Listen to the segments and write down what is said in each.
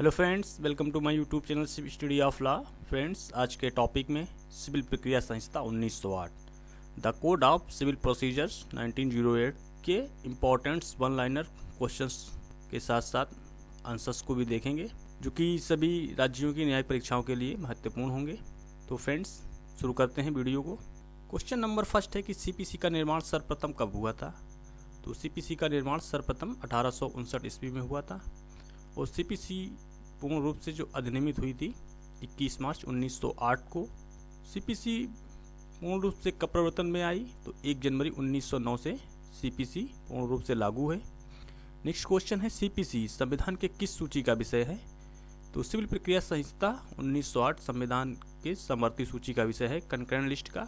Hello friends, welcome to my YouTube channel civil study of law. Friends, आज के topic में civil प्रक्रिया संहिता 1908 the code of civil procedures 1908 के importance one liner questions के साथ साथ आंसर्स को भी देखेंगे, जो कि सभी राज्यों की न्यायिक परीक्षाओं के लिए महत्वपूर्ण होंगे। तो फ्रेंड्स, शुरू करते हैं वीडियो को। क्वेश्चन नंबर फर्स्ट है कि सीपीसी का निर्माण सर्वप्रथम कब हुआ था। तो सीपीसी का निर्माण सर्वप्रथम 1859 ईस्वी में हुआ था और सीपीसी पूर्ण रूप से जो अधिनियमित हुई थी 21 मार्च 1908 को। सीपीसी पूर्ण रूप से कब प्रवर्तन में आई, तो 1 जनवरी 1909 से सीपीसी पूर्ण रूप से लागू है। नेक्स्ट क्वेश्चन है, सीपीसी संविधान के किस सूची का विषय है। तो सिविल प्रक्रिया संहिता 1908 संविधान के समवर्ती सूची का विषय है, कंकरेंट लिस्ट का।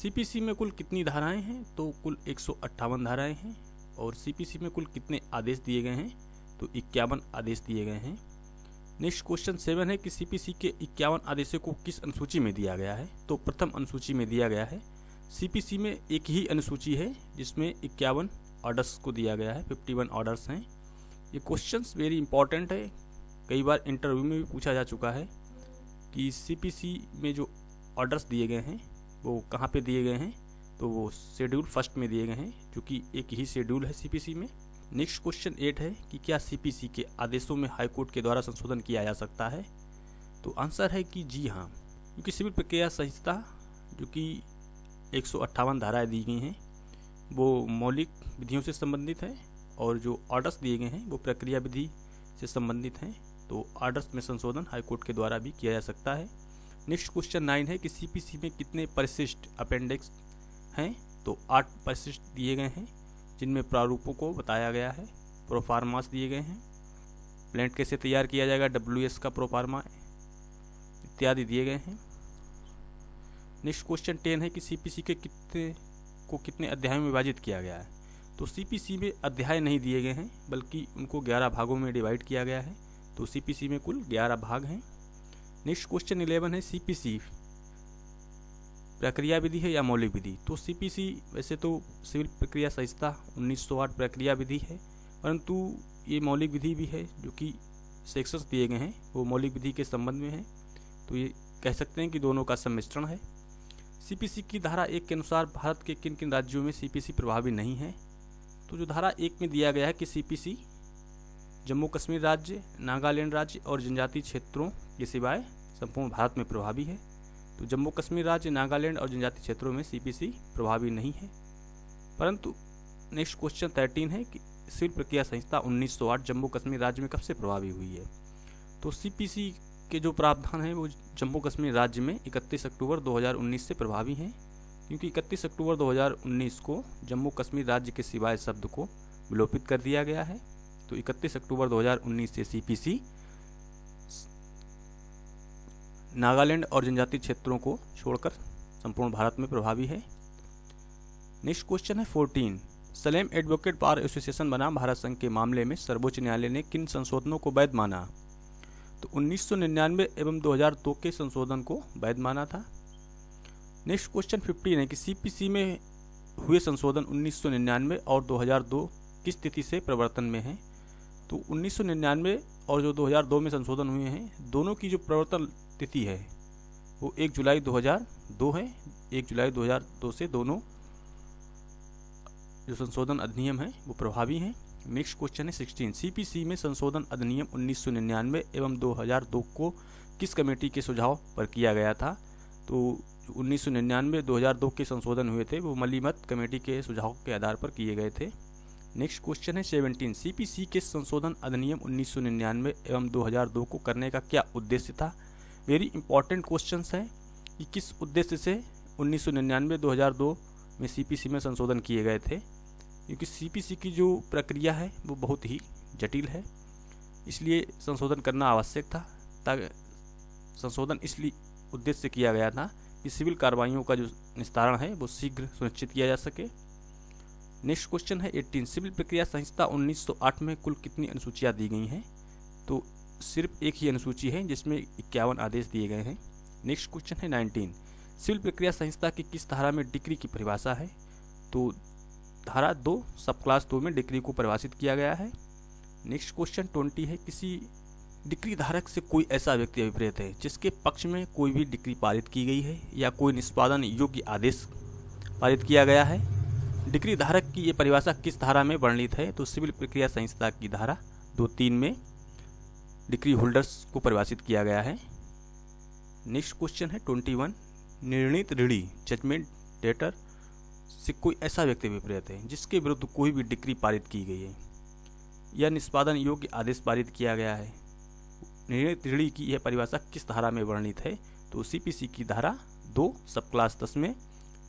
सीपीसी में कुल कितनी धाराएं हैं, तो कुल 158 धाराएं हैं। और सीपीसी में कुल कितने आदेश दिए गए हैं, तो 51 आदेश दिए गए हैं। नेक्स्ट क्वेश्चन 7 है कि सीपीसी के 51 आदेशों को किस अनुसूची में दिया गया है। तो प्रथम अनुसूची में दिया गया है। सीपीसी में एक ही अनुसूची है जिसमें 51 ऑर्डर्स को दिया गया है, 51 ऑर्डर्स हैं। ये क्वेश्चंस वेरी इंपॉर्टेंट है, कई बार इंटरव्यू में भी पूछा जा चुका है कि सीपीसी में जो ऑर्डर्स दिए गए हैं वो कहाँ पे दिए गए हैं। तो वो शेड्यूल फर्स्ट में दिए गए हैं, जो कि एक ही शेड्यूल है सीपीसी में। नेक्स्ट क्वेश्चन 8 है कि क्या सीपीसी के आदेशों में हाईकोर्ट के द्वारा संशोधन किया जा सकता है। तो आंसर है कि जी हाँ, क्योंकि सिविल प्रक्रिया संहिता जो कि 158 धाराएं दी गई हैं वो मौलिक विधियों से संबंधित है और जो ऑर्डर्स दिए गए हैं वो प्रक्रिया विधि से संबंधित हैं। तो ऑर्डर्स में संशोधन हाईकोर्ट के द्वारा भी किया जा सकता है। नेक्स्ट क्वेश्चन 9 है कि सीपीसी में कितने परिशिष्ट अपेंडिक्स हैं। तो 8 परिशिष्ट दिए गए हैं, जिनमें प्रारूपों को बताया गया है, प्रोफार्मास दिए गए हैं, प्लेंट कैसे तैयार किया जाएगा, डब्ल्यूएस का प्रोफार्मा इत्यादि दिए गए हैं। नेक्स्ट क्वेश्चन 10 है कि सीपीसी के कितने अध्यायों में विभाजित किया गया है। तो सीपीसी में अध्याय नहीं दिए गए हैं, बल्कि उनको 11 भागों में डिवाइड किया गया है। तो सीपीसी में कुल 11 भाग हैं। नेक्स्ट क्वेश्चन 11 है, सीपीसी प्रक्रिया विधि है या मौलिक विधि। तो सीपीसी वैसे तो सिविल प्रक्रिया संहिता 1908 प्रक्रिया विधि है, परंतु ये मौलिक विधि भी है, जो कि सेक्शंस दिए गए हैं वो मौलिक विधि के संबंध में है। तो ये कह सकते हैं कि दोनों का सम्मिश्रण है। सीपीसी की धारा 1 के अनुसार भारत के किन किन राज्यों में सीपीसी प्रभावी नहीं है। तो जो धारा 1 में दिया गया है कि सीपीसी जम्मू कश्मीर राज्य, नागालैंड राज्य और जनजातीय क्षेत्रों के सिवाय संपूर्ण भारत में प्रभावी है। तो जम्मू कश्मीर राज्य, नागालैंड और जनजातीय क्षेत्रों में सीपीसी प्रभावी नहीं है। परंतु नेक्स्ट क्वेश्चन 13 है कि सिविल प्रक्रिया संहिता 1908 जम्मू कश्मीर राज्य में कब से प्रभावी हुई है। तो सीपीसी के जो प्रावधान हैं वो जम्मू कश्मीर राज्य में 31 अक्टूबर 2019 से प्रभावी हैं, क्योंकि 31 अक्टूबर 2019 को जम्मू कश्मीर राज्य के सिवाय शब्द को विलोपित कर दिया गया है। तो 31 अक्टूबर 2019 से सीपीसी नागालैंड और जनजातीय क्षेत्रों को छोड़कर संपूर्ण भारत में प्रभावी है। नेक्स्ट क्वेश्चन है 14, सलेम एडवोकेट बार एसोसिएशन बना भारत संघ के मामले में सर्वोच्च न्यायालय ने किन संशोधनों को वैध माना। तो 1999 एवं 2002 के संशोधन को वैध माना था। नेक्स्ट क्वेश्चन 15 है कि सीपीसी में हुए संशोधन 1999 और 2002 किस तिथि से प्रवर्तन में है। तो 1999 और जो 2002 में संशोधन हुए हैं, दोनों की जो प्रवर्तन तिथि है वो 1 जुलाई 2002 है। 1 जुलाई 2002 से दोनों जो संशोधन अधिनियम है वो प्रभावी हैं। नेक्स्ट क्वेश्चन है 16, सीपीसी में संशोधन अधिनियम 1999 एवं 2002 को किस कमेटी के सुझाव पर किया गया था। तो 1999-2002 के संशोधन हुए थे वो मलीमत कमेटी के सुझाव के आधार पर किए गए थे। नेक्स्ट क्वेश्चन है 17, सीपीसी के संशोधन अधिनियम 1999 एवं 2002 को करने का क्या उद्देश्य था। वेरी इंपॉर्टेंट क्वेश्चंस हैं कि किस उद्देश्य से 1999-2002 में सीपीसी में संशोधन किए गए थे, क्योंकि सीपीसी की जो प्रक्रिया है वो बहुत ही जटिल है, इसलिए संशोधन करना आवश्यक था। ताकि संशोधन इसलिए उद्देश्य से किया गया था कि सिविल कार्रवाइयों का जो निस्तारण है वो शीघ्र सुनिश्चित किया जा सके। नेक्स्ट क्वेश्चन है 18, सिविल प्रक्रिया संहिता 1908 में कुल कितनी अनुसूचियाँ दी गई हैं। तो सिर्फ एक ही अनुसूची है जिसमें 51 आदेश दिए गए हैं। नेक्स्ट क्वेश्चन है 19, सिविल प्रक्रिया संहिता की किस धारा में डिक्री की परिभाषा है। तो धारा 2 सब क्लास 2 में डिक्री को परिभाषित किया गया है। नेक्स्ट क्वेश्चन 20 है, किसी डिक्री धारक से कोई ऐसा व्यक्ति अभिप्रेत है जिसके पक्ष में कोई भी डिक्री पारित की गई है या कोई निष्पादन योग्य आदेश पारित किया गया है। डिक्री धारक की ये परिभाषा किस धारा में वर्णित है? तो सिविल प्रक्रिया संहिता की धारा 2(3) में डिक्री होल्डर्स को परिभाषित किया गया है। नेक्स्ट क्वेश्चन है 21। निर्णीत ऋणी जजमेंट डेटर से कोई ऐसा व्यक्ति अभिप्रेत है जिसके विरुद्ध कोई भी डिक्री पारित की गई है या निष्पादन योग्य आदेश पारित किया गया है। निर्णीत ऋणी की यह परिभाषा किस धारा में वर्णित है? तो सीपीसी की धारा 2 सब क्लास 10 में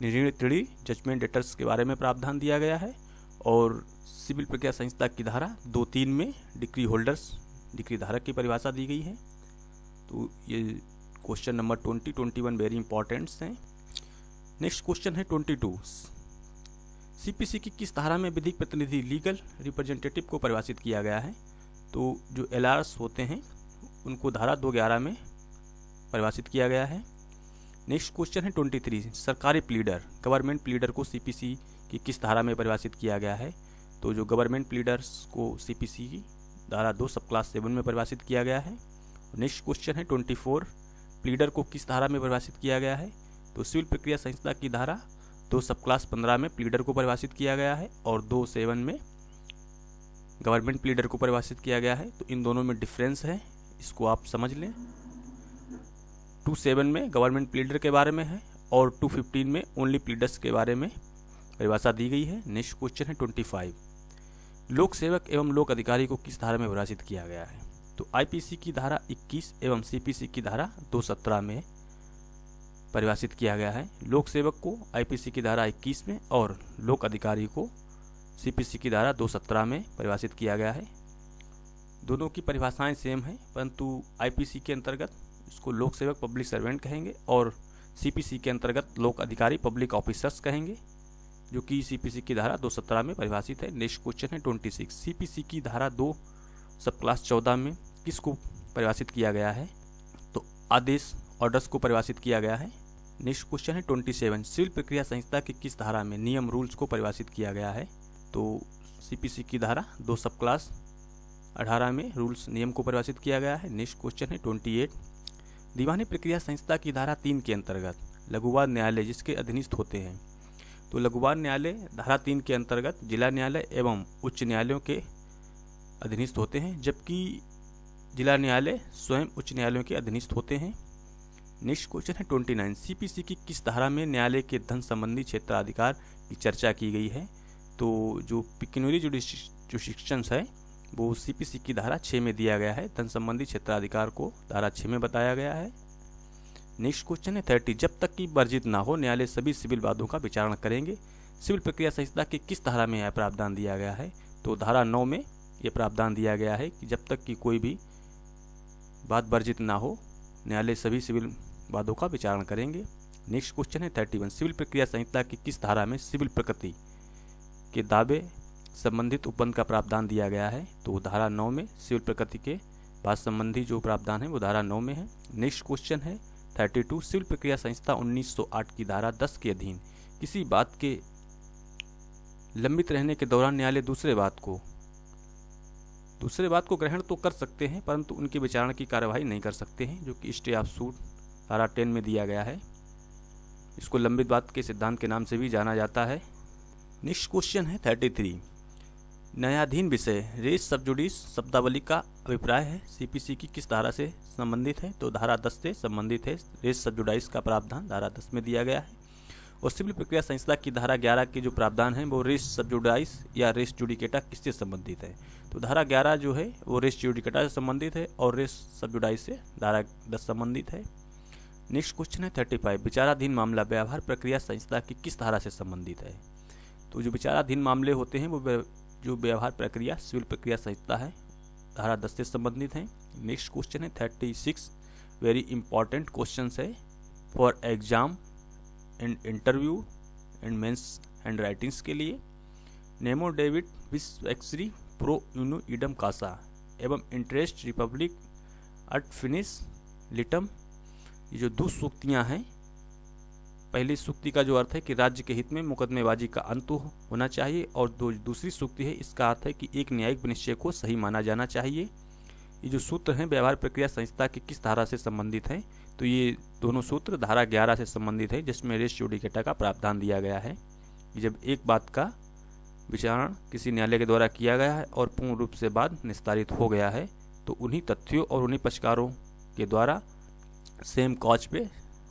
निर्णीत ऋणी जजमेंट डेटर्स के बारे में प्रावधान दिया गया है और सिविल प्रक्रिया संहिता की धारा 2(3) में डिक्री होल्डर्स डिक्री धारक की परिभाषा दी गई है। तो ये क्वेश्चन नंबर 21 वेरी इंपॉर्टेंट्स हैं। नेक्स्ट क्वेश्चन है 22। सीपीसी की किस धारा में विधिक प्रतिनिधि लीगल रिप्रेजेंटेटिव को परिभाषित किया गया है? तो जो एलआरस होते हैं उनको धारा 2(11) में परिभाषित किया गया है। नेक्स्ट क्वेश्चन है 23। सरकारी प्लीडर गवर्नमेंट प्लीडर को सीपीसी की किस धारा में परिभाषित किया गया है? तो जो गवर्नमेंट प्लीडर्स को सीपीसी की धारा 2 सब क्लास 7 में परिभाषित किया गया है। नेक्स्ट क्वेश्चन है 24। प्लीडर को किस धारा में परिभाषित किया गया है? तो सिविल प्रक्रिया संहिता की धारा 2 सब क्लास 15 में प्लीडर को परिभाषित किया गया है और 2(7) में गवर्नमेंट प्लीडर को परिभाषित किया गया है। तो इन दोनों में डिफरेंस है, इसको आप समझ लें। 2(7) में गवर्नमेंट प्लीडर के बारे में है और 2(15) में ओनली प्लीडर्स के बारे में परिभाषा दी गई है। नेक्स्ट क्वेश्चन है 25। लोक सेवक एवं लोक अधिकारी को किस धारा में परिभाषित किया गया है? तो आईपीसी की धारा 21 एवं सीपीसी की धारा 2(17) में परिभाषित किया गया है। लोक सेवक को आईपीसी की धारा 21 में और लोक अधिकारी को सीपीसी की धारा 2(17) में परिभाषित किया गया है। दोनों की परिभाषाएं सेम हैं, परंतु आईपीसी के अंतर्गत इसको लोक सेवक पब्लिक सर्वेंट कहेंगे और सीपीसी के अंतर्गत लोक अधिकारी पब्लिक ऑफिसर्स कहेंगे, जो कि सीपीसी की धारा 2(17) में परिभाषित है। नेक्स्ट क्वेश्चन है 26। सीपीसी की धारा 2 सब क्लास 14 में किसको परिभाषित किया गया है? तो आदेश ऑर्डर्स को परिभाषित किया गया है। नेक्स्ट क्वेश्चन है 27। सिविल प्रक्रिया संहिता की किस धारा में नियम रूल्स को परिभाषित किया गया है? तो सीपीसी की धारा 2 सब क्लास 18 में रूल्स नियम को परिभाषित किया गया है। नेक्स्ट क्वेश्चन है 28। दीवानी प्रक्रिया संहिता की धारा 3 के अंतर्गत लघुवाद न्यायालय जिसके अधीनस्थ होते हैं, तो लघुवाद न्यायालय धारा 3 के अंतर्गत जिला न्यायालय एवं उच्च न्यायालयों के अधीनस्थ होते हैं, जबकि जिला न्यायालय स्वयं उच्च न्यायालयों के अधीनस्थ होते हैं। नेक्स्ट क्वेश्चन है 29। सीपीसी की किस धारा में न्यायालय के धन संबंधी क्षेत्राधिकार की चर्चा की गई है? तो जो पिक्यूनियरी जुरिस्डिक्शंस है वो सीपीसी की धारा 6 में दिया गया है। धन संबंधी क्षेत्राधिकार को धारा 6 में बताया गया है। नेक्स्ट क्वेश्चन है 30। जब तक कि वर्जित ना हो न्यायालय सभी सिविल वादों का विचारण करेंगे। सिविल प्रक्रिया संहिता के किस धारा में यह प्रावधान दिया गया है? तो धारा 9 में यह प्रावधान दिया गया है कि जब तक कि कोई भी बात वर्जित ना हो न्यायालय सभी सिविल वादों का विचारण करेंगे। नेक्स्ट क्वेश्चन है 31। सिविल प्रक्रिया संहिता की किस धारा में सिविल प्रकृति के दावे संबंधित उपबंध का प्रावधान दिया गया है? तो धारा 9 में सिविल प्रकृति के वाद संबंधी जो प्रावधान है वो धारा 9 में है। नेक्स्ट क्वेश्चन है 32। सिविल प्रक्रिया संहिता 1908 की धारा 10 के अधीन किसी बात के लंबित रहने के दौरान न्यायालय दूसरे बात को ग्रहण तो कर सकते हैं, परंतु उनके विचारण की कार्यवाही नहीं कर सकते हैं, जो कि स्टे ऑफ सूट धारा 10 में दिया गया है। इसको लंबित बात के सिद्धांत के नाम से भी जाना जाता है। नेक्स्ट क्वेश्चन है 33। न्यायाधीन विषय रेस सब जुडिस शब्दावली का अभिप्राय है सीपीसी की किस धारा से संबंधित है? तो धारा 10 से संबंधित है। रेस सब जुडाइस का प्रावधान धारा 10 में दिया गया है। और सिविल प्रक्रिया संहिता की धारा 11 के जो प्रावधान है वो रेस सब जुडाइस या रेस जुडिकेटा किससे संबंधित है? तो धारा 11 जो है वो रेस जुडिकेटा से संबंधित है और रेस सब जुडाइस से धारा 10 संबंधित है। नेक्स्ट क्वेश्चन है 35। विचाराधीन मामला व्यवहार प्रक्रिया संहिता की किस धारा से संबंधित है? तो जो विचाराधीन मामले होते हैं वो जो व्यवहार प्रक्रिया सिविल प्रक्रिया संहिता है धारा 10 से संबंधित है। नेक्स्ट क्वेश्चन है 36। वेरी इंपॉर्टेंट क्वेश्चन है for exam and interview and mains hand writings के लिए। नेमो डेविड विस एक्सरी प्रो यूनो इडम कासा एवं इंटरेस्ट रिपब्लिक अट फिनिश लिटम, ये जो 2 सूक्तियाँ हैं। पहली सूक्ति का जो अर्थ है कि राज्य के हित में मुकदमेबाजी का अंत होना चाहिए और दूसरी सूक्ति है इसका अर्थ है कि एक न्यायिक विनिश्चय को सही माना जाना चाहिए। ये जो सूत्र हैं व्यवहार प्रक्रिया संहिता की किस धारा से संबंधित हैं, तो ये दोनों सूत्र धारा 11 से संबंधित है, जिसमें रेस जुडिकेटा का प्रावधान दिया गया है कि जब एक बात का विचारण किसी न्यायालय के द्वारा किया गया है और पूर्ण रूप से बाद निस्तारित हो गया है, तो उन्हीं तथ्यों और उन्हीं पक्षकारों के द्वारा सेम कॉज पे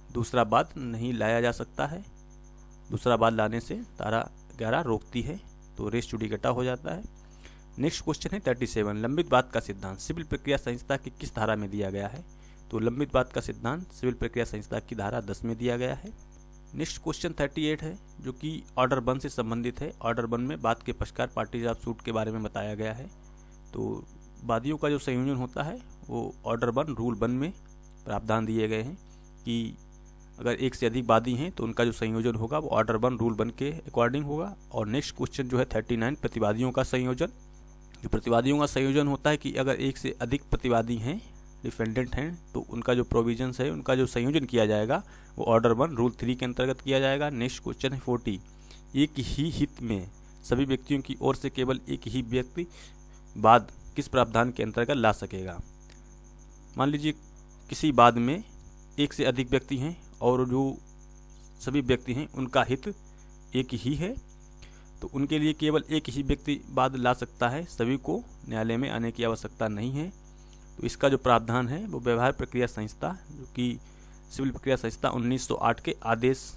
दूसरा वाद नहीं लाया जा सकता है। दूसरा वाद लाने से धारा 11 रोकती है, तो रेस जुडिकेटा हो जाता है। नेक्स्ट क्वेश्चन है 37, लंबित वाद का सिद्धांत सिविल प्रक्रिया संहिता की किस धारा में दिया गया है, तो लंबित वाद का सिद्धांत सिविल प्रक्रिया संहिता की धारा 10 में दिया गया है। नेक्स्ट क्वेश्चन 38 है, जो कि ऑर्डर 1 से संबंधित है। ऑर्डर 1 में वाद के पक्षकार पार्टीज ऑफ सूट के बारे में बताया गया है। तो वादियों का जो संयोजन होता है वो ऑर्डर 1 रूल 1 में प्रावधान दिए गए हैं कि अगर एक से अधिक वादी हैं तो उनका जो संयोजन होगा वो ऑर्डर 1 रूल 1 के अकॉर्डिंग होगा। और नेक्स्ट क्वेश्चन जो है 39, प्रतिवादियों का संयोजन। जो प्रतिवादियों का संयोजन होता है कि अगर एक से अधिक प्रतिवादी हैं, डिफेंडेंट हैं, तो उनका जो प्रोविजंस है उनका जो संयोजन किया जाएगा वो ऑर्डर 1 रूल 3 के अंतर्गत किया जाएगा। नेक्स्ट क्वेश्चन है 40, एक ही हित में सभी व्यक्तियों की ओर से केवल एक ही व्यक्ति वाद किस प्रावधान के अंतर्गत ला सकेगा। मान लीजिए किसी वाद में एक से अधिक व्यक्ति हैं और जो सभी व्यक्ति हैं उनका हित एक ही है, तो उनके लिए केवल एक ही व्यक्ति वाद ला सकता है, सभी को न्यायालय में आने की आवश्यकता नहीं है। तो इसका जो प्रावधान है वो व्यवहार प्रक्रिया संहिता, जो कि सिविल प्रक्रिया संहिता 1908 के आदेश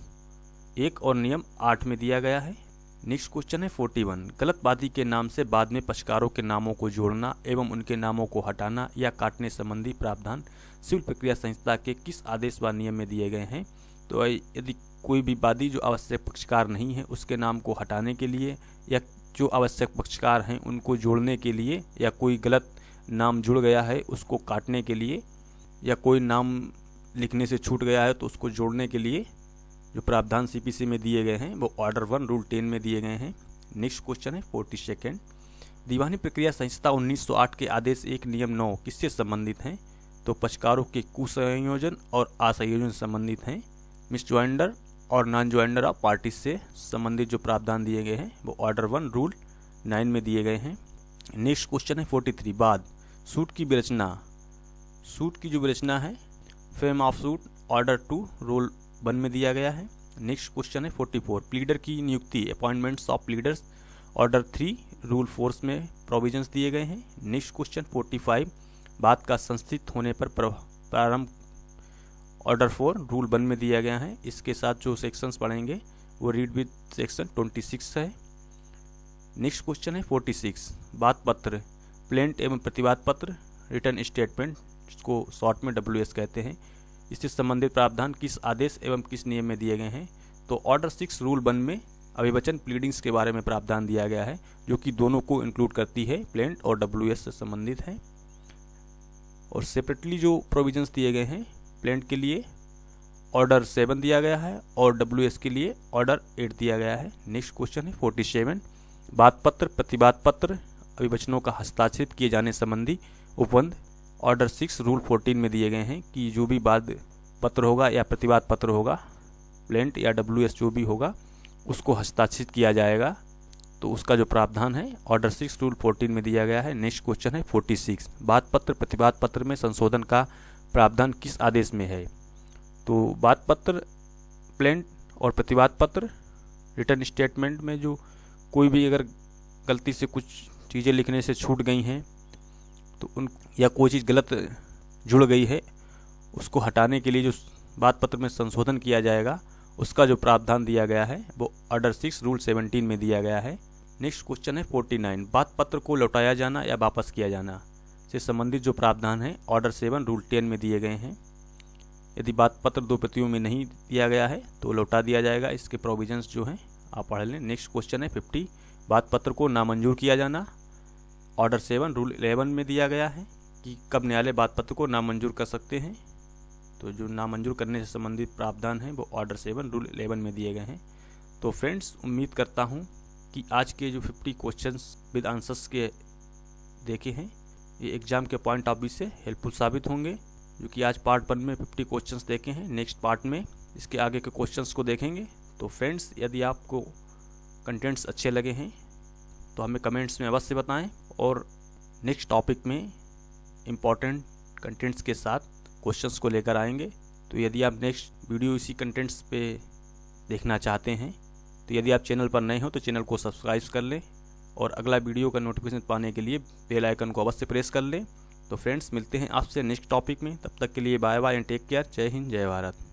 1 और नियम 8 में दिया गया है। नेक्स्ट क्वेश्चन है 41, गलत वादी के नाम से बाद में पक्षकारों के नामों को जोड़ना एवं उनके नामों को हटाना या काटने संबंधी प्रावधान सिविल प्रक्रिया संहिता के किस आदेश व नियम में दिए गए हैं। तो यदि कोई भी वादी जो आवश्यक पक्षकार नहीं है उसके नाम को हटाने के लिए, या जो आवश्यक पक्षकार हैं उनको जोड़ने के लिए, या कोई गलत नाम जुड़ गया है उसको काटने के लिए, या कोई नाम लिखने से छूट गया है तो उसको जोड़ने के लिए जो प्रावधान सीपीसी में दिए गए हैं वो ऑर्डर 1 रूल 10 में दिए गए हैं। नेक्स्ट क्वेश्चन है 42, दीवानी प्रक्रिया संहिता 1908 के आदेश 1 नियम 9 किससे संबंधित हैं, तो पक्षकारों के कुसंयोजन और असंयोजन संबंधित हैं। मिसजॉइंडर और नॉन जॉइंडर ऑफ पार्टीज से संबंधित जो प्रावधान दिए गए हैं वो ऑर्डर 1 रूल 9 में दिए गए हैं। नेक्स्ट क्वेश्चन है 43, बाद सूट की विरचना। सूट की जो विरचना है fame of suit order 2 rule 1 में दिया गया है। नेक्स्ट क्वेश्चन है 44, प्लीडर की नियुक्ति अपॉइंटमेंट्स ऑफ प्लीडर्स ऑर्डर 3 रूल 4 में प्रोविजंस दिए गए हैं। नेक्स्ट क्वेश्चन 45, बात का संस्थित होने पर प्रारंभ ऑर्डर 4 रूल 1 में दिया गया है। इसके साथ जो सेक्शंस पढ़ेंगे वो रीड विद सेक्शन 26 है। नेक्स्ट क्वेश्चन है 46, बात पत्र, प्लेंट एवं प्रतिवाद पत्र, रिटर्न स्टेटमेंट, जिसको शॉर्ट में WS कहते हैं, इससे संबंधित प्रावधान किस आदेश एवं किस नियम में दिए गए हैं। तो ऑर्डर 6 रूल 1 में अभिवचन प्लीडिंग्स के बारे में प्रावधान दिया गया है, जो कि दोनों को इंक्लूड करती है, प्लेंट और WS से संबंधित है। और सेपरेटली जो प्रोविजंस दिए गए हैं, प्लेंट के लिए ऑर्डर 7 दिया गया है और WS के लिए ऑर्डर 8 दिया गया है। नेक्स्ट क्वेश्चन है 47, बात पत्र, प्रतिवाद पत्र, अभिवचनों का हस्ताक्षरित किए जाने संबंधी उपबंध ऑर्डर 6 रूल 14 में दिए गए हैं कि जो भी वाद पत्र होगा या प्रतिवाद पत्र होगा, प्लेंट या WS जो भी होगा, उसको हस्ताक्षरित किया जाएगा। तो उसका जो प्रावधान है ऑर्डर 6 रूल 14 में दिया गया है। नेक्स्ट क्वेश्चन है 46, बात पत्र, प्रतिवाद पत्र में संशोधन का प्रावधान किस आदेश में है। तो बात पत्र, प्लेंट और प्रतिवाद पत्र, रिटर्न स्टेटमेंट में जो कोई भी अगर गलती से कुछ चीज़ें लिखने से छूट गई हैं तो उन, या कोई चीज़ गलत जुड़ गई है, उसको हटाने के लिए जो बात पत्र में संशोधन किया जाएगा उसका जो प्रावधान दिया गया है वो ऑर्डर 6 रूल 17 में दिया गया है। नेक्स्ट क्वेश्चन है 49, बात पत्र को लौटाया जाना या वापस किया जाना से संबंधित जो प्रावधान है ऑर्डर 7 रूल 10 में दिए गए हैं। यदि बात पत्र 2 प्रतियों में नहीं दिया गया है तो लौटा दिया जाएगा। इसके प्रोविजंस जो हैं आप पढ़ लें। नेक्स्ट क्वेश्चन है 50, बात पत्र को नामंजूर किया जाना ऑर्डर 7 रूल 11 में दिया गया है कि कब न्यायालय बात पत्र को नामंजूर कर सकते हैं। तो जो नामंजूर करने से संबंधित प्रावधान है वो ऑर्डर 7 रूल 11 में दिए गए हैं। तो फ्रेंड्स, उम्मीद करता हूँ कि आज के जो 50 क्वेश्चंस विद आंसर्स के देखे हैं ये एग्जाम के पॉइंट ऑफ व्यू से हेल्पफुल साबित होंगे, जो कि आज पार्ट 1 में 50 क्वेश्चंस देखे हैं। नेक्स्ट पार्ट में इसके आगे के क्वेश्चंस को देखेंगे। तो फ्रेंड्स, यदि आपको कंटेंट्स अच्छे लगे हैं तो हमें कमेंट्स में अवश्य बताएं और नेक्स्ट टॉपिक में इम्पॉर्टेंट कंटेंट्स के साथ क्वेश्चंस को लेकर आएंगे। तो यदि आप नेक्स्ट वीडियो इसी कंटेंट्स पे देखना चाहते हैं तो यदि आप चैनल पर नए हो तो चैनल को सब्सक्राइब कर लें और अगला वीडियो का नोटिफिकेशन पाने के लिए बेल आइकन को अवश्य प्रेस कर लें। तो फ्रेंड्स, मिलते हैं आपसे नेक्स्ट टॉपिक में। तब तक के लिए bye bye and take care. जय हिंद, जय भारत।